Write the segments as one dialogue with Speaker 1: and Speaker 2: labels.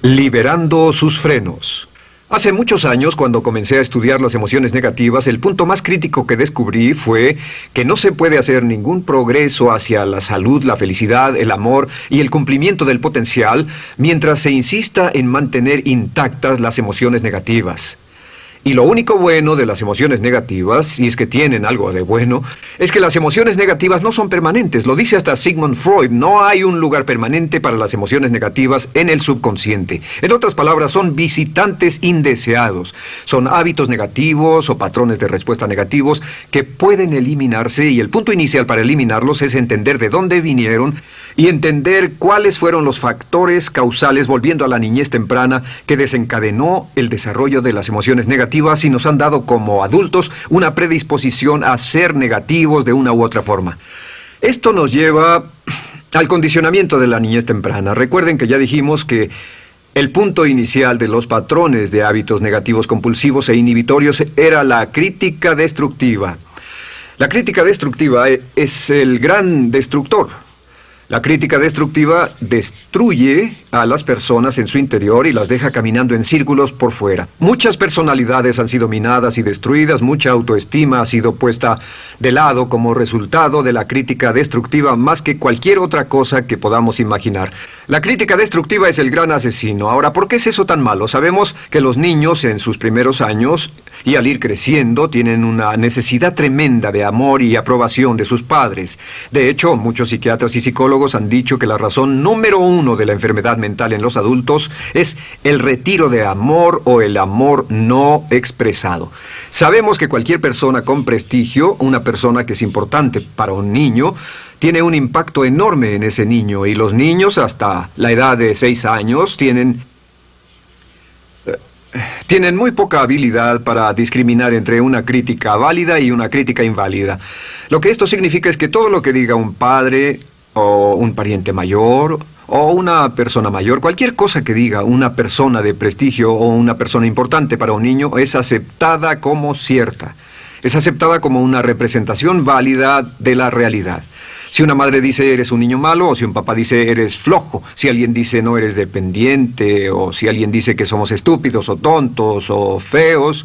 Speaker 1: Liberando sus frenos. Hace muchos años, cuando comencé a estudiar las emociones negativas, el punto más crítico que descubrí fue que no se puede hacer ningún progreso hacia la salud, la felicidad, el amor y el cumplimiento del potencial mientras se insista en mantener intactas las emociones negativas. Y lo único bueno de las emociones negativas, si es que tienen algo de bueno, es que las emociones negativas no son permanentes. Lo dice hasta Sigmund Freud, no hay un lugar permanente para las emociones negativas en el subconsciente. En otras palabras, son visitantes indeseados. Son hábitos negativos o patrones de respuesta negativos que pueden eliminarse, y el punto inicial para eliminarlos es entender de dónde vinieron y entender cuáles fueron los factores causales, volviendo a la niñez temprana, que desencadenó el desarrollo de las emociones negativas y nos han dado como adultos una predisposición a ser negativos de una u otra forma. Esto nos lleva al condicionamiento de la niñez temprana. Recuerden que ya dijimos que el punto inicial de los patrones de hábitos negativos compulsivos e inhibitorios era la crítica destructiva. La crítica destructiva es el gran destructor. La crítica destructiva destruye a las personas en su interior y las deja caminando en círculos por fuera. Muchas personalidades han sido minadas y destruidas, mucha autoestima ha sido puesta de lado como resultado de la crítica destructiva más que cualquier otra cosa que podamos imaginar. La crítica destructiva es el gran asesino. Ahora, ¿por qué es eso tan malo? Sabemos que los niños en sus primeros años y al ir creciendo tienen una necesidad tremenda de amor y aprobación de sus padres. De hecho, muchos psiquiatras y psicólogos han dicho que la razón número uno de la enfermedad mental en los adultos es el retiro de amor o el amor no expresado. Sabemos que cualquier persona con prestigio, una persona que es importante para un niño, tiene un impacto enorme en ese niño, y los niños hasta la edad de 6 años tienen muy poca habilidad para discriminar entre una crítica válida y una crítica inválida. Lo que esto significa es que todo lo que diga un padre o un pariente mayor o una persona mayor, cualquier cosa que diga una persona de prestigio o una persona importante para un niño es aceptada como cierta. Es aceptada como una representación válida de la realidad. Si una madre dice eres un niño malo, o si un papá dice eres flojo, si alguien dice no eres dependiente, o si alguien dice que somos estúpidos o tontos o feos,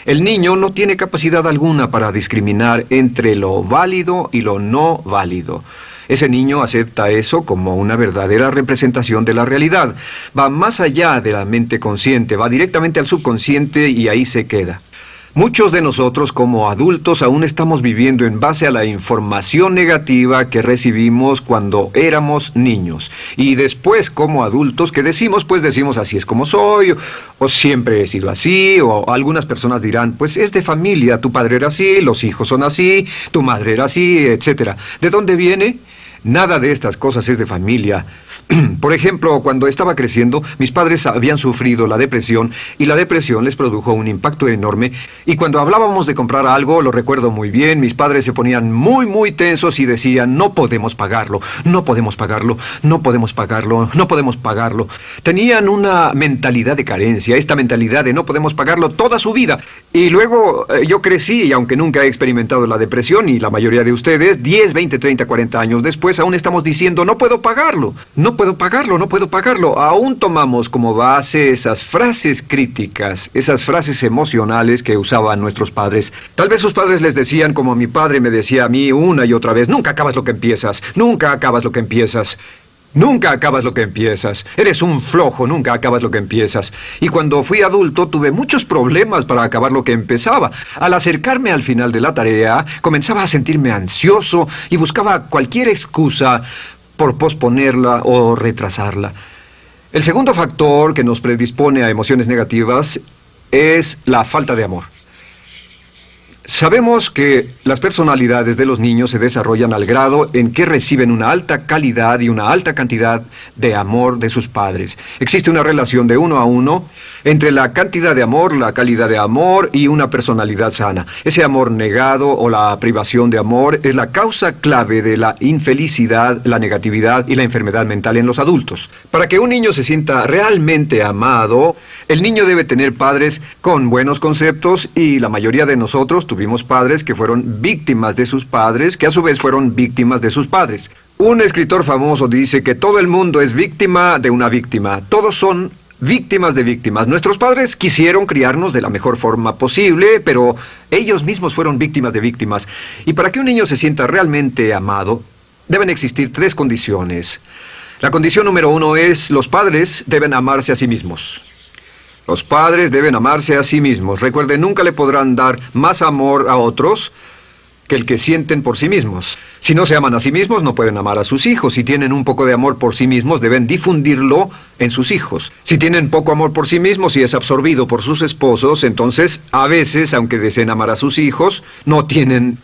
Speaker 1: el niño no tiene capacidad alguna para discriminar entre lo válido y lo no válido. Ese niño acepta eso como una verdadera representación de la realidad. Va más allá de la mente consciente, va directamente al subconsciente y ahí se queda. Muchos de nosotros como adultos aún estamos viviendo en base a la información negativa que recibimos cuando éramos niños. Y después como adultos, ¿qué decimos? Pues decimos así es como soy, o siempre he sido así, o algunas personas dirán, pues es de familia, tu padre era así, los hijos son así, tu madre era así, etc. ¿De dónde viene? Nada de estas cosas es de familia. Por ejemplo, cuando estaba creciendo, mis padres habían sufrido la depresión y la depresión les produjo un impacto enorme. Y cuando hablábamos de comprar algo, lo recuerdo muy bien, mis padres se ponían muy tensos y decían, no podemos pagarlo, no podemos pagarlo, no podemos pagarlo, no podemos pagarlo. Tenían una mentalidad de carencia, esta mentalidad de no podemos pagarlo toda su vida. Y luego yo crecí y aunque nunca he experimentado la depresión, y la mayoría de ustedes, 10, 20, 30, 40 años después, aún estamos diciendo, no puedo pagarlo, no puedo pagarlo, no puedo pagarlo. Aún tomamos como base esas frases críticas, esas frases emocionales que usaban nuestros padres. Tal vez sus padres les decían como mi padre me decía a mí una y otra vez, nunca acabas lo que empiezas, nunca acabas lo que empiezas. Nunca acabas lo que empiezas. Eres un flojo, nunca acabas lo que empiezas. Y cuando fui adulto tuve muchos problemas para acabar lo que empezaba. Al acercarme al final de la tarea, comenzaba a sentirme ansioso y buscaba cualquier excusa por posponerla o retrasarla. El segundo factor que nos predispone a emociones negativas es la falta de amor. Sabemos que las personalidades de los niños se desarrollan al grado en que reciben una alta calidad y una alta cantidad de amor de sus padres. Existe una relación de 1 a 1 entre la cantidad de amor, la calidad de amor y una personalidad sana. Ese amor negado o la privación de amor es la causa clave de la infelicidad, la negatividad y la enfermedad mental en los adultos. Para que un niño se sienta realmente amado, el niño debe tener padres con buenos conceptos, y la mayoría de nosotros tuvimos padres que fueron víctimas de sus padres, que a su vez fueron víctimas de sus padres. Un escritor famoso dice que todo el mundo es víctima de una víctima. Todos son víctimas de víctimas. Nuestros padres quisieron criarnos de la mejor forma posible, pero ellos mismos fueron víctimas de víctimas. Y para que un niño se sienta realmente amado, deben existir 3 condiciones. La condición número 1 es: los padres deben amarse a sí mismos. Los padres deben amarse a sí mismos. Recuerden, nunca le podrán dar más amor a otros que el que sienten por sí mismos. Si no se aman a sí mismos, no pueden amar a sus hijos. Si tienen un poco de amor por sí mismos, deben difundirlo en sus hijos. Si tienen poco amor por sí mismos y es absorbido por sus esposos, entonces, a veces, aunque deseen amar a sus hijos, no tienen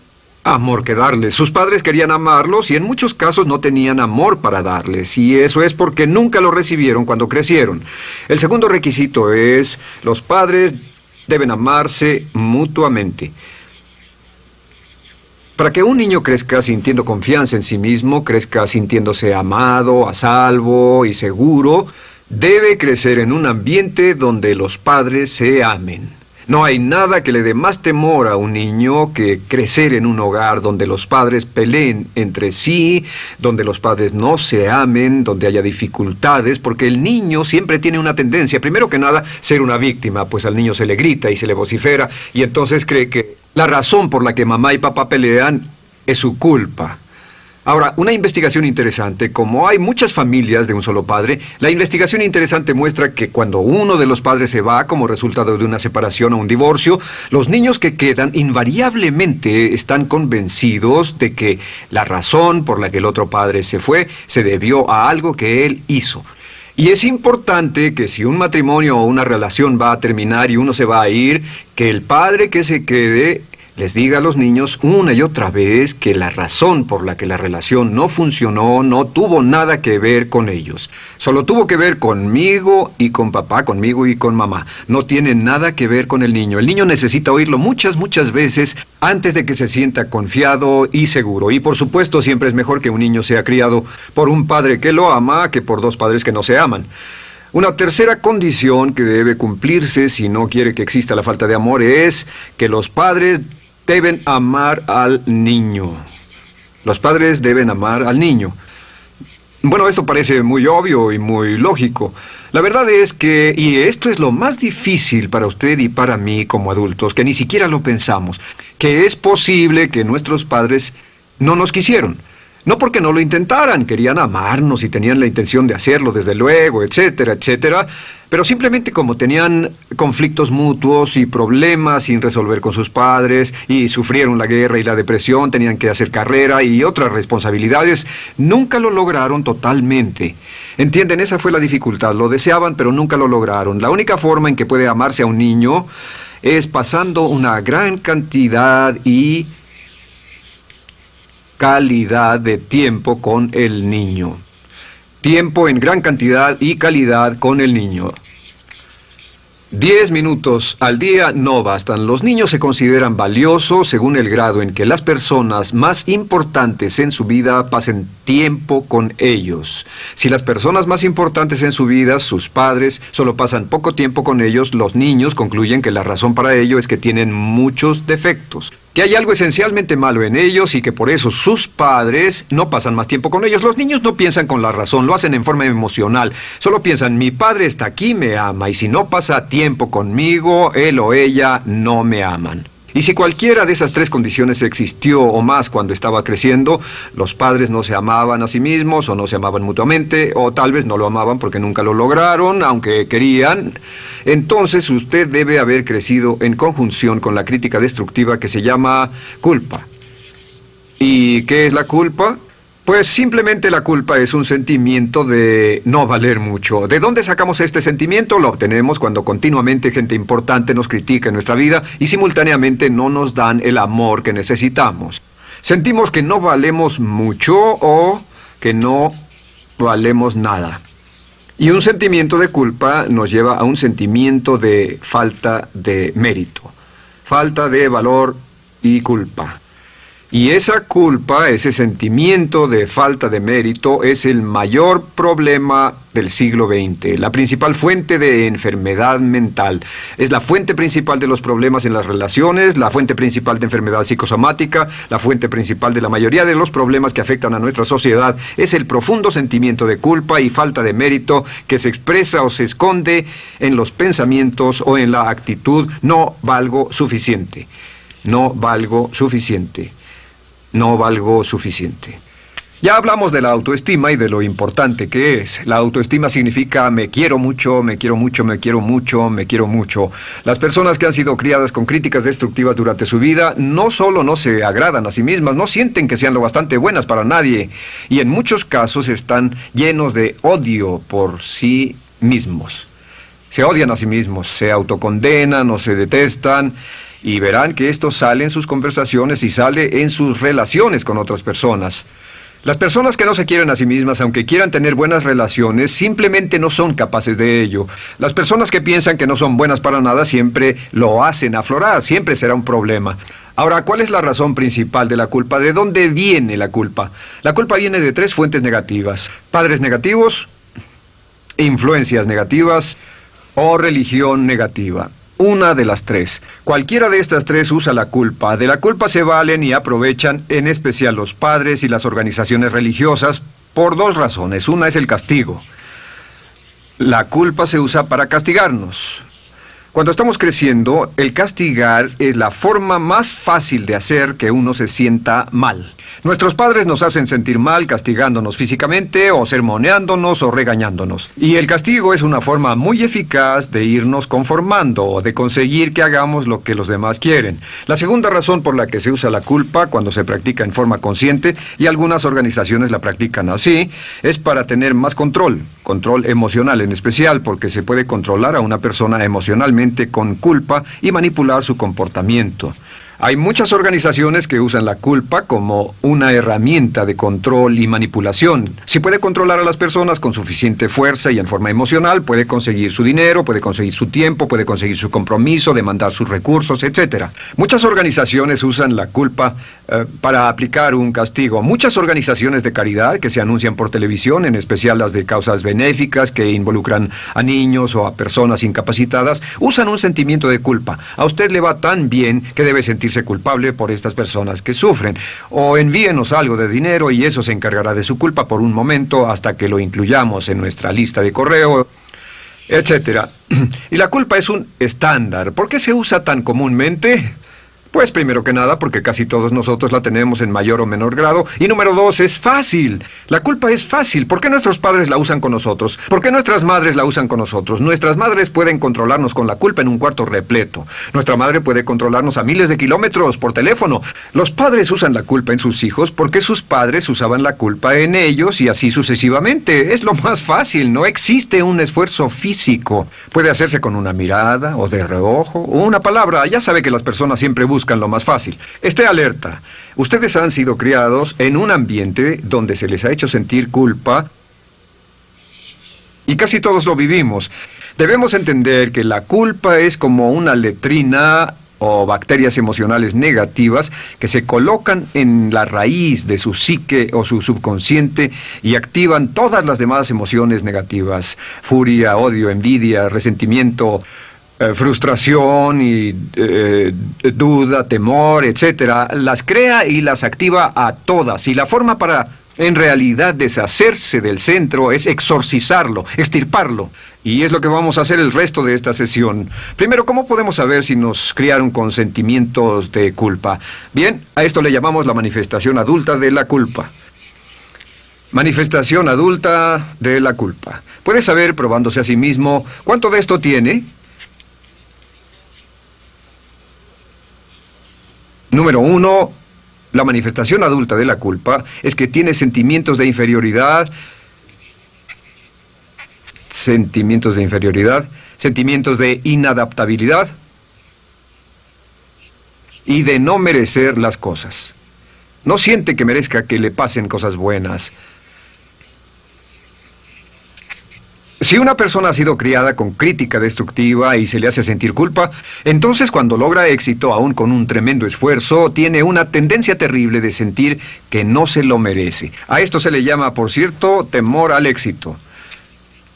Speaker 1: amor que darles. Sus padres querían amarlos y en muchos casos no tenían amor para darles. Y eso es porque nunca lo recibieron cuando crecieron. El segundo requisito es: los padres deben amarse mutuamente. Para que un niño crezca sintiendo confianza en sí mismo, crezca sintiéndose amado, a salvo y seguro, debe crecer en un ambiente donde los padres se amen. No hay nada que le dé más temor a un niño que crecer en un hogar donde los padres peleen entre sí, donde los padres no se amen, donde haya dificultades, porque el niño siempre tiene una tendencia, primero que nada, ser una víctima, pues al niño se le grita y se le vocifera, y entonces cree que la razón por la que mamá y papá pelean es su culpa. Ahora, una investigación interesante: como hay muchas familias de un solo padre, la investigación interesante muestra que cuando uno de los padres se va como resultado de una separación o un divorcio, los niños que quedan invariablemente están convencidos de que la razón por la que el otro padre se fue se debió a algo que él hizo. Y es importante que si un matrimonio o una relación va a terminar y uno se va a ir, que el padre que se quede les diga a los niños una y otra vez que la razón por la que la relación no funcionó no tuvo nada que ver con ellos. Solo tuvo que ver conmigo y con papá, conmigo y con mamá. No tiene nada que ver con el niño. El niño necesita oírlo muchas veces antes de que se sienta confiado y seguro. Y por supuesto, siempre es mejor que un niño sea criado por un padre que lo ama que por 2 padres que no se aman. Una tercera condición que debe cumplirse si no quiere que exista la falta de amor es que los padres deben amar al niño. Los padres deben amar al niño. Bueno, esto parece muy obvio y muy lógico. La verdad es que, y esto es lo más difícil para usted y para mí como adultos, que ni siquiera lo pensamos, que es posible que nuestros padres no nos quisieron. No porque no lo intentaran, querían amarnos y tenían la intención de hacerlo, desde luego, etcétera, etcétera, pero simplemente como tenían conflictos mutuos y problemas sin resolver con sus padres, y sufrieron la guerra y la depresión, tenían que hacer carrera y otras responsabilidades, nunca lo lograron totalmente. ¿Entienden? Esa fue la dificultad. Lo deseaban, pero nunca lo lograron. La única forma en que puede amarse a un niño es pasando una gran cantidad y calidad de tiempo con el niño. Tiempo en gran cantidad y calidad con el niño. 10 minutos al día no bastan. Los niños se consideran valiosos según el grado en que las personas más importantes en su vida pasen tiempo con ellos. Si las personas más importantes en su vida, sus padres, solo pasan poco tiempo con ellos, los niños concluyen que la razón para ello es que tienen muchos defectos, que hay algo esencialmente malo en ellos y que por eso sus padres no pasan más tiempo con ellos. Los niños no piensan con la razón, lo hacen en forma emocional. Solo piensan: mi padre está aquí, me ama, y si no pasa tiempo conmigo, él o ella no me aman. Y si cualquiera de esas 3 condiciones existió o más cuando estaba creciendo, los padres no se amaban a sí mismos, o no se amaban mutuamente, o tal vez no lo amaban porque nunca lo lograron, aunque querían, entonces usted debe haber crecido en conjunción con la crítica destructiva que se llama culpa. ¿Y qué es la culpa? Pues simplemente la culpa es un sentimiento de no valer mucho. ¿De dónde sacamos este sentimiento? Lo obtenemos cuando continuamente gente importante nos critica en nuestra vida y simultáneamente no nos dan el amor que necesitamos. Sentimos que no valemos mucho o que no valemos nada. Y un sentimiento de culpa nos lleva a un sentimiento de falta de mérito, falta de valor y culpa. Y esa culpa, ese sentimiento de falta de mérito, es el mayor problema del siglo XX, la principal fuente de enfermedad mental. Es la fuente principal de los problemas en las relaciones, la fuente principal de enfermedad psicosomática, la fuente principal de la mayoría de los problemas que afectan a nuestra sociedad. Es el profundo sentimiento de culpa y falta de mérito que se expresa o se esconde en los pensamientos o en la actitud: no valgo suficiente, no valgo suficiente. No valgo suficiente. Ya hablamos de la autoestima y de lo importante que es. La autoestima significa me quiero mucho, me quiero mucho, me quiero mucho, me quiero mucho. Las personas que han sido criadas con críticas destructivas durante su vida no solo no se agradan a sí mismas, no sienten que sean lo bastante buenas para nadie, y en muchos casos están llenos de odio por sí mismos. Se odian a sí mismos, se autocondenan o se detestan. Y verán que esto sale en sus conversaciones y sale en sus relaciones con otras personas. Las personas que no se quieren a sí mismas, aunque quieran tener buenas relaciones, simplemente no son capaces de ello. Las personas que piensan que no son buenas para nada siempre lo hacen aflorar, siempre será un problema. Ahora, ¿cuál es la razón principal de la culpa? ¿De dónde viene la culpa? La culpa viene de 3 fuentes negativas: padres negativos, influencias negativas o religión negativa. Una de las 3. Cualquiera de estas 3 usa la culpa. De la culpa se valen y aprovechan, en especial los padres y las organizaciones religiosas, por 2 razones. Una es el castigo. La culpa se usa para castigarnos. Cuando estamos creciendo, el castigar es la forma más fácil de hacer que uno se sienta mal. Nuestros padres nos hacen sentir mal castigándonos físicamente o sermoneándonos o regañándonos. Y el castigo es una forma muy eficaz de irnos conformando o de conseguir que hagamos lo que los demás quieren. La segunda razón por la que se usa la culpa cuando se practica en forma consciente, y algunas organizaciones la practican así, es para tener más control emocional en especial, porque se puede controlar a una persona emocionalmente con culpa y manipular su comportamiento. Hay muchas organizaciones que usan la culpa como una herramienta de control y manipulación. Si puede controlar a las personas con suficiente fuerza y en forma emocional, puede conseguir su dinero, puede conseguir su tiempo, puede conseguir su compromiso, demandar sus recursos, etc. Muchas organizaciones usan la culpa para aplicar un castigo. Muchas organizaciones de caridad que se anuncian por televisión, en especial las de causas benéficas que involucran a niños o a personas incapacitadas, usan un sentimiento de culpa. A usted le va tan bien que debe sentirse culpable por estas personas que sufren. O envíenos algo de dinero y eso se encargará de su culpa por un momento hasta que lo incluyamos en nuestra lista de correo, etc. Y la culpa es un estándar. ¿Por qué se usa tan comúnmente? Pues primero que nada porque casi todos nosotros la tenemos en mayor o menor grado. Y número 2, es fácil. La culpa es fácil. ¿Por qué nuestros padres la usan con nosotros? ¿Por qué nuestras madres la usan con nosotros? Nuestras madres pueden controlarnos con la culpa en un cuarto repleto. Nuestra madre puede controlarnos a miles de kilómetros por teléfono. Los padres usan la culpa en sus hijos porque sus padres usaban la culpa en ellos y así sucesivamente. Es lo más fácil. No existe un esfuerzo físico. Puede hacerse con una mirada o de reojo o una palabra. Ya sabe que las personas siempre buscan lo más fácil. Esté alerta. Ustedes han sido criados en un ambiente donde se les ha hecho sentir culpa y casi todos lo vivimos. Debemos entender que la culpa es como una letrina o bacterias emocionales negativas que se colocan en la raíz de su psique o su subconsciente y activan todas las demás emociones negativas: furia, odio, envidia, resentimiento, frustración y duda, temor, etcétera. Las crea y las activa a todas. Y la forma para, en realidad, deshacerse del centro es exorcizarlo, extirparlo. Y es lo que vamos a hacer el resto de esta sesión. Primero, ¿cómo podemos saber si nos criaron con sentimientos de culpa? Bien, a esto le llamamos la manifestación adulta de la culpa. Manifestación adulta de la culpa. Puede saber, probándose a sí mismo, ¿cuánto de esto tiene? Número 1, la manifestación adulta de la culpa es que tiene sentimientos de inferioridad, sentimientos de inadaptabilidad y de no merecer las cosas. No siente que merezca que le pasen cosas buenas. Si una persona ha sido criada con crítica destructiva y se le hace sentir culpa, entonces cuando logra éxito, aún con un tremendo esfuerzo, tiene una tendencia terrible de sentir que no se lo merece. A esto se le llama, por cierto, temor al éxito.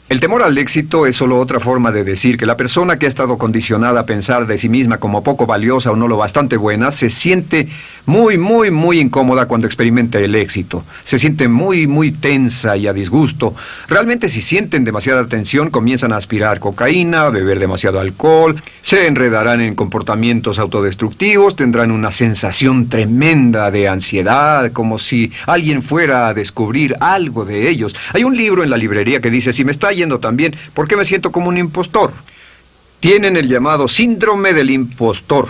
Speaker 1: El temor al éxito es solo otra forma de decir que la persona que ha estado condicionada a pensar de sí misma como poco valiosa o no lo bastante buena, se siente muy incómoda cuando experimenta el éxito. Se siente muy tensa y a disgusto. Realmente si sienten demasiada tensión, comienzan a aspirar cocaína, a beber demasiado alcohol, se enredarán en comportamientos autodestructivos, tendrán una sensación tremenda de ansiedad, como si alguien fuera a descubrir algo de ellos. Hay un libro en la librería que dice, si me está yendo tan bien, ¿por qué me siento como un impostor? Tienen el llamado síndrome del impostor.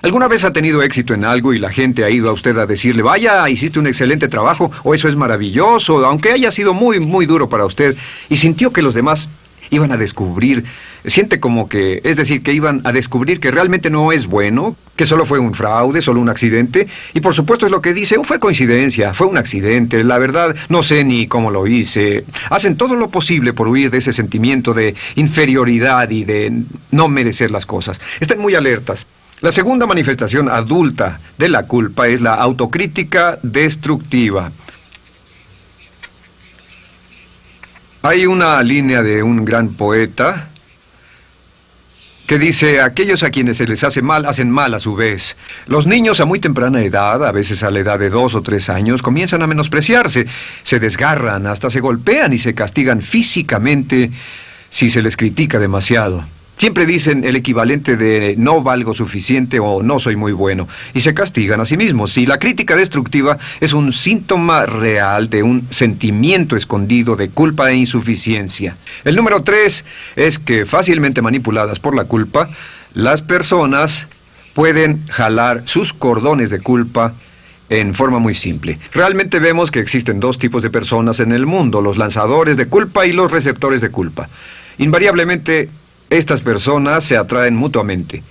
Speaker 1: ¿Alguna vez ha tenido éxito en algo y la gente ha ido a usted a decirle, vaya, hiciste un excelente trabajo, o eso es maravilloso, aunque haya sido muy duro para usted, y sintió que los demás iban a descubrir, siente como que, es decir, que iban a descubrir que realmente no es bueno, que solo fue un fraude, solo un accidente, y por supuesto es lo que dice, fue coincidencia, fue un accidente, la verdad, no sé ni cómo lo hice. Hacen todo lo posible por huir de ese sentimiento de inferioridad y de no merecer las cosas. Estén muy alertas. La segunda manifestación adulta de la culpa es la autocrítica destructiva. Hay una línea de un gran poeta que dice, aquellos a quienes se les hace mal, hacen mal a su vez. Los niños a muy temprana edad, a veces a la edad de 2 o 3 años, comienzan a menospreciarse, se desgarran, hasta se golpean y se castigan físicamente si se les critica demasiado. Siempre dicen el equivalente de no valgo suficiente o no soy muy bueno, y se castigan a sí mismos. Y la crítica destructiva es un síntoma real de un sentimiento escondido de culpa e insuficiencia. El número 3 es que fácilmente manipuladas por la culpa, las personas pueden jalar sus cordones de culpa en forma muy simple. Realmente vemos que existen dos tipos de personas en el mundo, los lanzadores de culpa y los receptores de culpa. Invariablemente, estas personas se atraen mutuamente.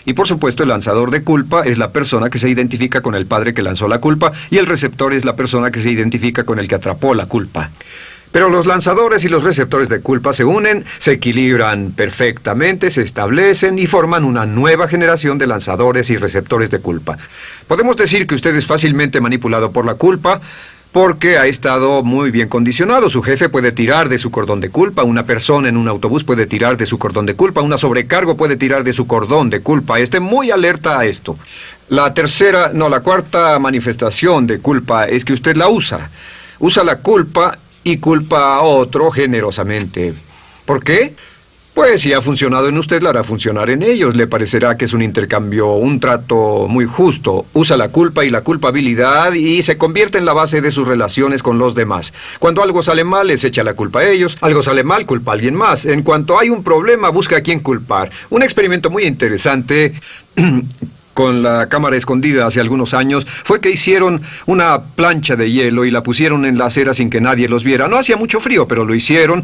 Speaker 1: Y por supuesto el lanzador de culpa es la persona que se identifica con el padre que lanzó la culpa y el receptor es la persona que se identifica con el que atrapó la culpa. Pero los lanzadores y los receptores de culpa se unen, se equilibran perfectamente, se establecen y forman una nueva generación de lanzadores y receptores de culpa. Podemos decir que usted es fácilmente manipulado por la culpa, porque ha estado muy bien condicionado. Su jefe puede tirar de su cordón de culpa, una persona en un autobús puede tirar de su cordón de culpa, una sobrecargo puede tirar de su cordón de culpa. Esté muy alerta a esto. La cuarta manifestación de culpa es que usted la usa. Usa la culpa y culpa a otro generosamente. ¿Por qué? Pues si ha funcionado en usted, la hará funcionar en ellos. Le parecerá que es un intercambio, un trato muy justo. Usa la culpa y la culpabilidad y se convierte en la base de sus relaciones con los demás. Cuando algo sale mal, les echa la culpa a ellos. Algo sale mal, culpa a alguien más. En cuanto hay un problema, busca a quién culpar. Un experimento muy interesante con la cámara escondida hace algunos años, fue que hicieron una plancha de hielo y la pusieron en la acera sin que nadie los viera. No hacía mucho frío, pero lo hicieron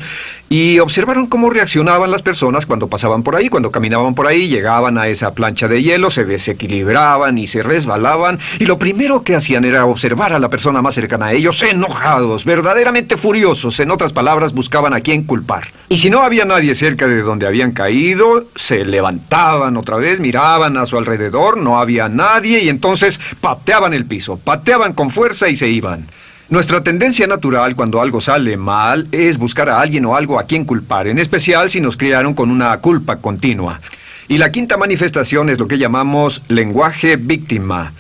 Speaker 1: y observaron cómo reaccionaban las personas cuando pasaban por ahí, cuando caminaban por ahí, llegaban a esa plancha de hielo, se desequilibraban y se resbalaban, y lo primero que hacían era observar a la persona más cercana a ellos, enojados, verdaderamente furiosos. En otras palabras, buscaban a quién culpar. Y si no había nadie cerca de donde habían caído, se levantaban otra vez, miraban a su alrededor, no había nadie y entonces pateaban el piso, pateaban con fuerza y se iban. Nuestra tendencia natural cuando algo sale mal es buscar a alguien o algo a quien culpar, en especial si nos criaron con una culpa continua. Y la quinta manifestación es lo que llamamos lenguaje víctima.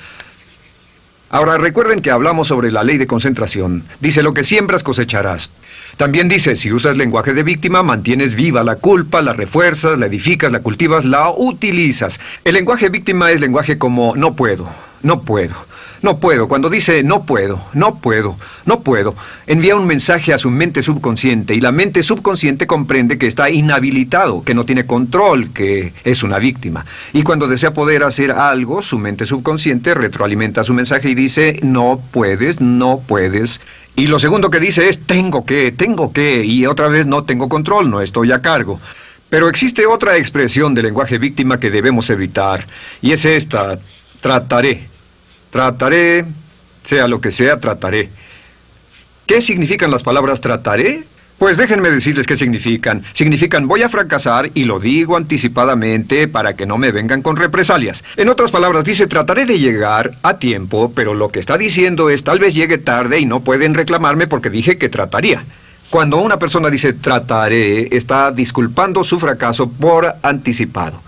Speaker 1: Ahora recuerden que hablamos sobre la ley de concentración. Dice, lo que siembras cosecharás. También dice, si usas lenguaje de víctima, mantienes viva la culpa, la refuerzas, la edificas, la cultivas, la utilizas. El lenguaje víctima es lenguaje como no puedo, no puedo, no puedo. Cuando dice no puedo, no puedo, no puedo, envía un mensaje a su mente subconsciente y la mente subconsciente comprende que está inhabilitado, que no tiene control, que es una víctima. Y cuando desea poder hacer algo, su mente subconsciente retroalimenta su mensaje y dice no puedes, no puedes. Y lo segundo que dice es tengo que, y otra vez no tengo control, no estoy a cargo. Pero existe otra expresión del lenguaje víctima que debemos evitar, y es esta, trataré. Trataré, sea lo que sea, trataré. ¿Qué significan las palabras trataré? Pues déjenme decirles qué significan. Significan voy a fracasar y lo digo anticipadamente para que no me vengan con represalias. En otras palabras, dice trataré de llegar a tiempo, pero lo que está diciendo es tal vez llegue tarde y no pueden reclamarme porque dije que trataría. Cuando una persona dice trataré, está disculpando su fracaso por anticipado.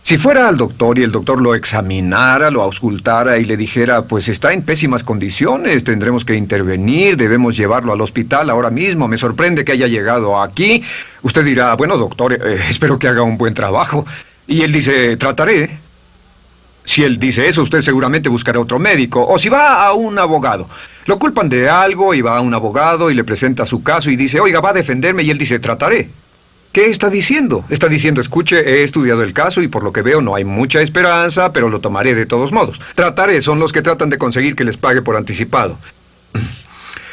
Speaker 1: Si fuera al doctor y el doctor lo examinara, lo auscultara y le dijera, pues está en pésimas condiciones, tendremos que intervenir, debemos llevarlo al hospital ahora mismo, me sorprende que haya llegado aquí. Usted dirá, bueno doctor, espero que haga un buen trabajo. Y él dice, trataré. Si él dice eso, usted seguramente buscará otro médico. O si va a un abogado. Lo culpan de algo y va a un abogado y le presenta su caso y dice, oiga, va a defenderme, y él dice, trataré. ¿Qué está diciendo? Está diciendo, escuche, he estudiado el caso y por lo que veo no hay mucha esperanza, pero lo tomaré de todos modos. Trataré son los que tratan de conseguir que les pague por anticipado.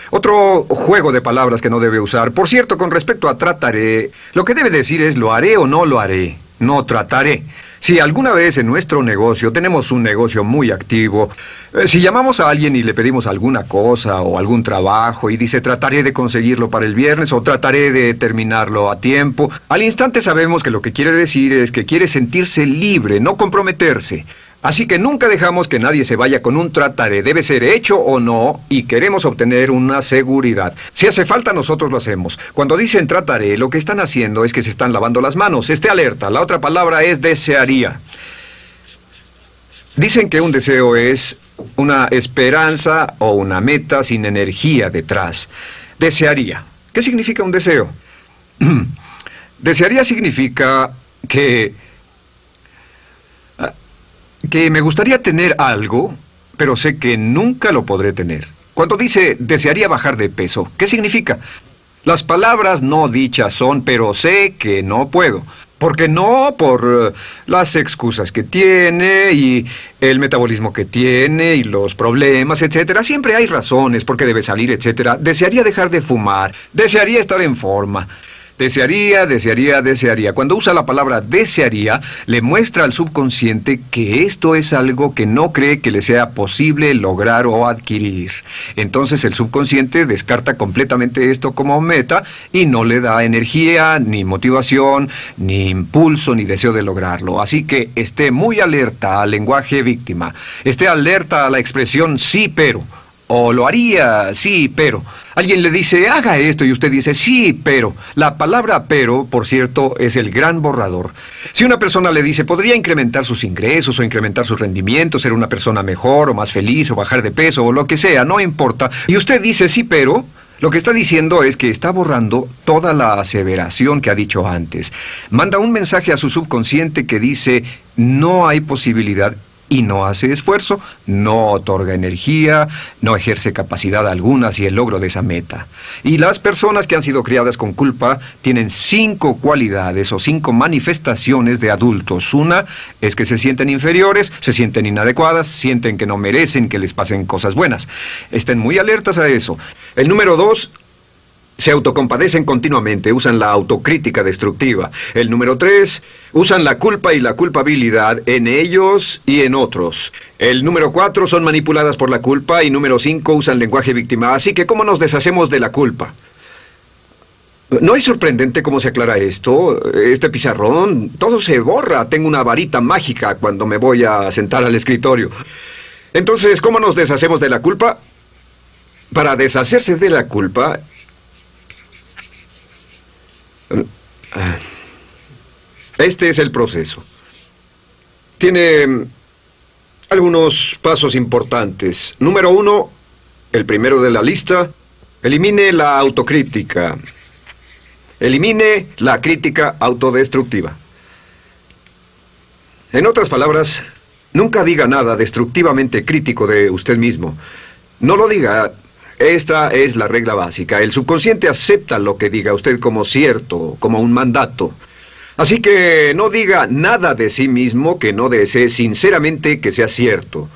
Speaker 1: Otro juego de palabras que no debe usar. Por cierto, con respecto a trataré, lo que debe decir es lo haré o no lo haré. No trataré. Si alguna vez en nuestro negocio, tenemos un negocio muy activo, si llamamos a alguien y le pedimos alguna cosa o algún trabajo y dice trataré de conseguirlo para el viernes o trataré de terminarlo a tiempo, al instante sabemos que lo que quiere decir es que quiere sentirse libre, no comprometerse. Así que nunca dejamos que nadie se vaya con un trataré, debe ser hecho o no, y queremos obtener una seguridad. Si hace falta, nosotros lo hacemos. Cuando dicen trataré, lo que están haciendo es que se están lavando las manos. Esté alerta, la otra palabra es desearía. Dicen que un deseo es una esperanza o una meta sin energía detrás. Desearía. ¿Qué significa un deseo? Desearía significa que me gustaría tener algo, pero sé que nunca lo podré tener. Cuando dice desearía bajar de peso, ¿qué significa? Las palabras no dichas son, pero sé que no puedo. ¿Por qué no? Por las excusas que tiene y el metabolismo que tiene y los problemas, etcétera. Siempre hay razones por qué debe salir, etcétera. Desearía dejar de fumar, desearía estar en forma. Desearía, desearía, desearía. Cuando usa la palabra desearía, le muestra al subconsciente que esto es algo que no cree que le sea posible lograr o adquirir. Entonces el subconsciente descarta completamente esto como meta y no le da energía, ni motivación, ni impulso, ni deseo de lograrlo. Así que esté muy alerta al lenguaje víctima. Esté alerta a la expresión sí, pero. O lo haría, sí, pero. Alguien le dice, haga esto, y usted dice, sí, pero. La palabra pero, por cierto, es el gran borrador. Si una persona le dice, podría incrementar sus ingresos o incrementar su rendimiento, ser una persona mejor o más feliz o bajar de peso o lo que sea, no importa. Y usted dice, sí, pero. Lo que está diciendo es que está borrando toda la aseveración que ha dicho antes. Manda un mensaje a su subconsciente que dice, no hay posibilidad. Y no hace esfuerzo, no otorga energía, no ejerce capacidad alguna hacia el logro de esa meta. Y las personas que han sido criadas con culpa tienen 5 cualidades o 5 manifestaciones de adultos. Una es que se sienten inferiores, se sienten inadecuadas, sienten que no merecen que les pasen cosas buenas. Estén muy alertas a eso. El número 2... se autocompadecen continuamente, usan la autocrítica destructiva. El número 3, usan la culpa y la culpabilidad en ellos y en otros. El número 4, son manipuladas por la culpa. Y número 5, usan lenguaje víctima. Así que, ¿cómo nos deshacemos de la culpa? ¿No es sorprendente cómo se aclara esto? Este pizarrón, todo se borra. Tengo una varita mágica cuando me voy a sentar al escritorio. Entonces, ¿cómo nos deshacemos de la culpa? Para deshacerse de la culpa... este es el proceso. Tiene algunos pasos importantes. Número 1, el primero de la lista, elimine la autocrítica. Elimine la crítica autodestructiva. En otras palabras, nunca diga nada destructivamente crítico de usted mismo. No lo diga. Esta es la regla básica. El subconsciente acepta lo que diga usted como cierto, como un mandato. Así que no diga nada de sí mismo que no desee sinceramente que sea cierto.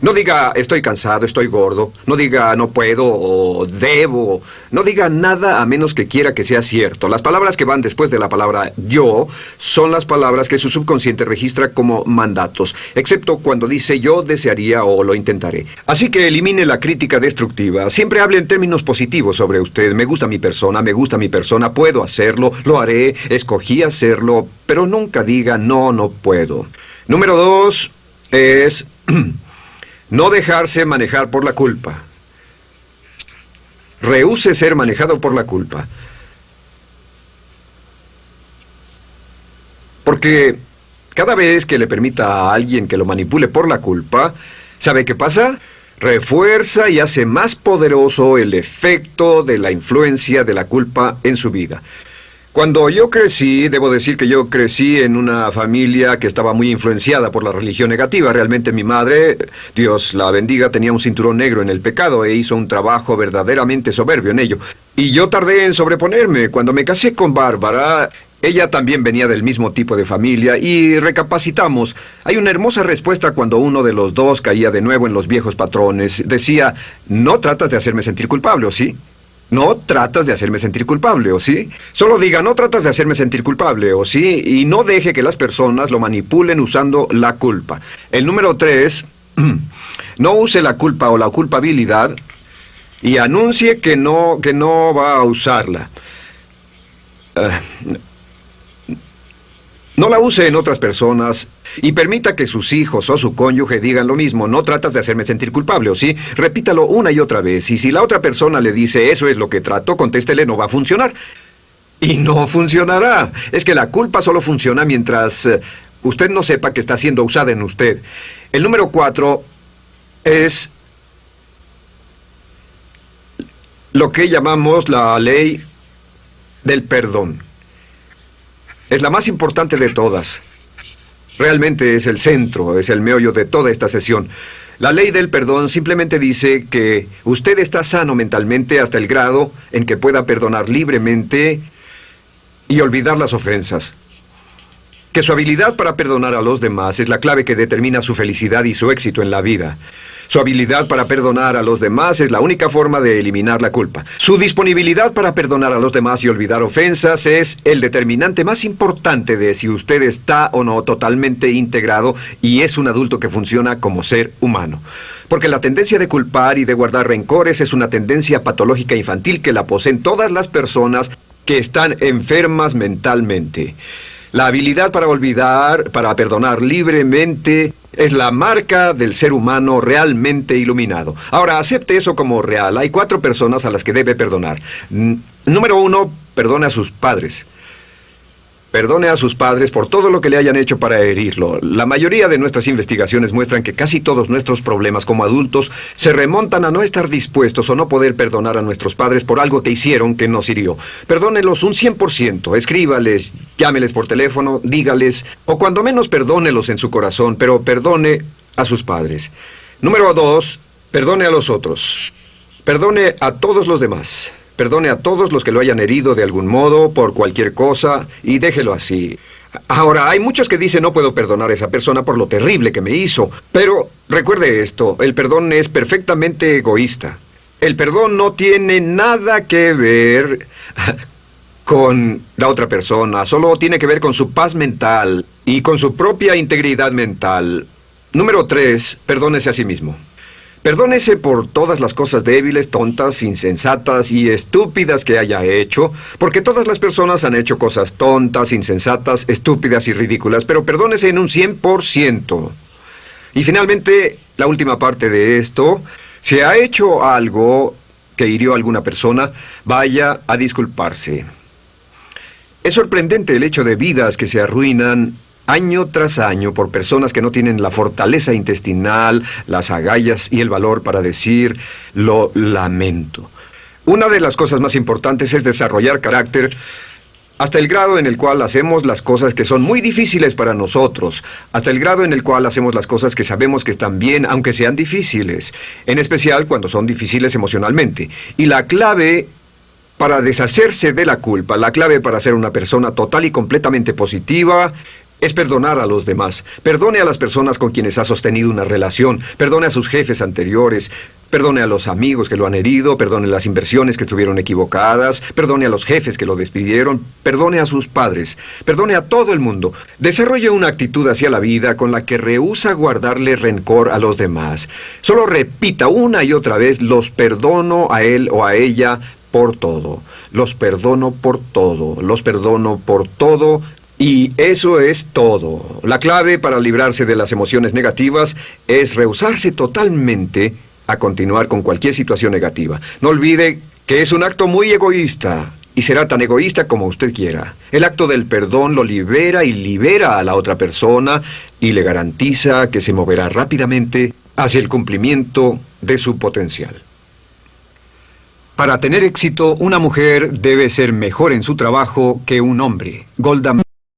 Speaker 1: No diga estoy cansado, estoy gordo. No diga no puedo o debo. No diga nada a menos que quiera que sea cierto. Las palabras que van después de la palabra yo son las palabras que su subconsciente registra como mandatos, excepto cuando dice yo desearía o lo intentaré. Así que elimine la crítica destructiva. Siempre hable en términos positivos sobre usted. Me gusta mi persona, puedo hacerlo, lo haré, escogí hacerlo, pero nunca diga no, no puedo. Número 2 es no dejarse manejar por la culpa. Rehúse ser manejado por la culpa. Porque cada vez que le permita a alguien que lo manipule por la culpa, ¿sabe qué pasa? Refuerza y hace más poderoso el efecto de la influencia de la culpa en su vida. Cuando yo crecí, debo decir que yo crecí en una familia que estaba muy influenciada por la religión negativa. Realmente mi madre, Dios la bendiga, tenía un cinturón negro en el pecado e hizo un trabajo verdaderamente soberbio en ello. Y yo tardé en sobreponerme. Cuando me casé con Bárbara, ella también venía del mismo tipo de familia y recapacitamos. Hay una hermosa respuesta cuando uno de los dos caía de nuevo en los viejos patrones. Decía, no tratas de hacerme sentir culpable, ¿o sí? No tratas de hacerme sentir culpable, ¿o sí? Solo diga, no tratas de hacerme sentir culpable, ¿o sí? Y no deje que las personas lo manipulen usando la culpa. El número 3, no use la culpa o la culpabilidad y anuncie que no va a usarla. No la use en otras personas y permita que sus hijos o su cónyuge digan lo mismo. No tratas de hacerme sentir culpable, ¿o sí? Repítalo una y otra vez. Y si la otra persona le dice eso es lo que trato, contéstele no va a funcionar. Y no funcionará. Es que la culpa solo funciona mientras usted no sepa que está siendo usada en usted. El número 4 es lo que llamamos la ley del perdón. Es la más importante de todas. Realmente es el centro, es el meollo de toda esta sesión. La ley del perdón simplemente dice que usted está sano mentalmente hasta el grado en que pueda perdonar libremente y olvidar las ofensas. Que su habilidad para perdonar a los demás es la clave que determina su felicidad y su éxito en la vida. Su habilidad para perdonar a los demás es la única forma de eliminar la culpa. Su disponibilidad para perdonar a los demás y olvidar ofensas es el determinante más importante de si usted está o no totalmente integrado y es un adulto que funciona como ser humano. Porque la tendencia de culpar y de guardar rencores es una tendencia patológica infantil que la poseen todas las personas que están enfermas mentalmente. La habilidad para olvidar, para perdonar libremente, es la marca del ser humano realmente iluminado. Ahora, acepte eso como real. Hay 4 personas a las que debe perdonar. Número 1, perdone a sus padres. Perdone a sus padres por todo lo que le hayan hecho para herirlo. La mayoría de nuestras investigaciones muestran que casi todos nuestros problemas como adultos se remontan a no estar dispuestos o no poder perdonar a nuestros padres por algo que hicieron que nos hirió. Perdónelos un 100%, escríbales, llámeles por teléfono, dígales, o cuando menos perdónelos en su corazón, pero perdone a sus padres. Número 2, perdone a los otros. Perdone a todos los demás. Perdone a todos los que lo hayan herido de algún modo, por cualquier cosa, y déjelo así. Ahora, hay muchos que dicen no puedo perdonar a esa persona por lo terrible que me hizo. Pero recuerde esto, el perdón es perfectamente egoísta. El perdón no tiene nada que ver con la otra persona, solo tiene que ver con su paz mental y con su propia integridad mental. Número 3, perdónese a sí mismo. Perdónese por todas las cosas débiles, tontas, insensatas y estúpidas que haya hecho, porque todas las personas han hecho cosas tontas, insensatas, estúpidas y ridículas, pero perdónese en un 100%. Y finalmente, la última parte de esto, si ha hecho algo que hirió a alguna persona, vaya a disculparse. Es sorprendente el hecho de vidas que se arruinan año tras año por personas que no tienen la fortaleza intestinal, las agallas y el valor para decir lo lamento. Una de las cosas más importantes es desarrollar carácter hasta el grado en el cual hacemos las cosas que son muy difíciles para nosotros, hasta el grado en el cual hacemos las cosas que sabemos que están bien, aunque sean difíciles, en especial cuando son difíciles emocionalmente. Y la clave para deshacerse de la culpa, la clave para ser una persona total y completamente positiva, es perdonar a los demás. Perdone a las personas con quienes ha sostenido una relación. Perdone a sus jefes anteriores. Perdone a los amigos que lo han herido. Perdone las inversiones que estuvieron equivocadas. Perdone a los jefes que lo despidieron. Perdone a sus padres. Perdone a todo el mundo. Desarrolle una actitud hacia la vida con la que rehúsa guardarle rencor a los demás. Solo repita una y otra vez: los perdono a él o a ella por todo. Los perdono por todo. Los perdono por todo. Y eso es todo. La clave para librarse de las emociones negativas es rehusarse totalmente a continuar con cualquier situación negativa. No olvide que es un acto muy egoísta y será tan egoísta como usted quiera. El acto del perdón lo libera y libera a la otra persona y le garantiza que se moverá rápidamente hacia el cumplimiento de su potencial. Para tener éxito, una mujer debe ser mejor en su trabajo que un hombre. Golda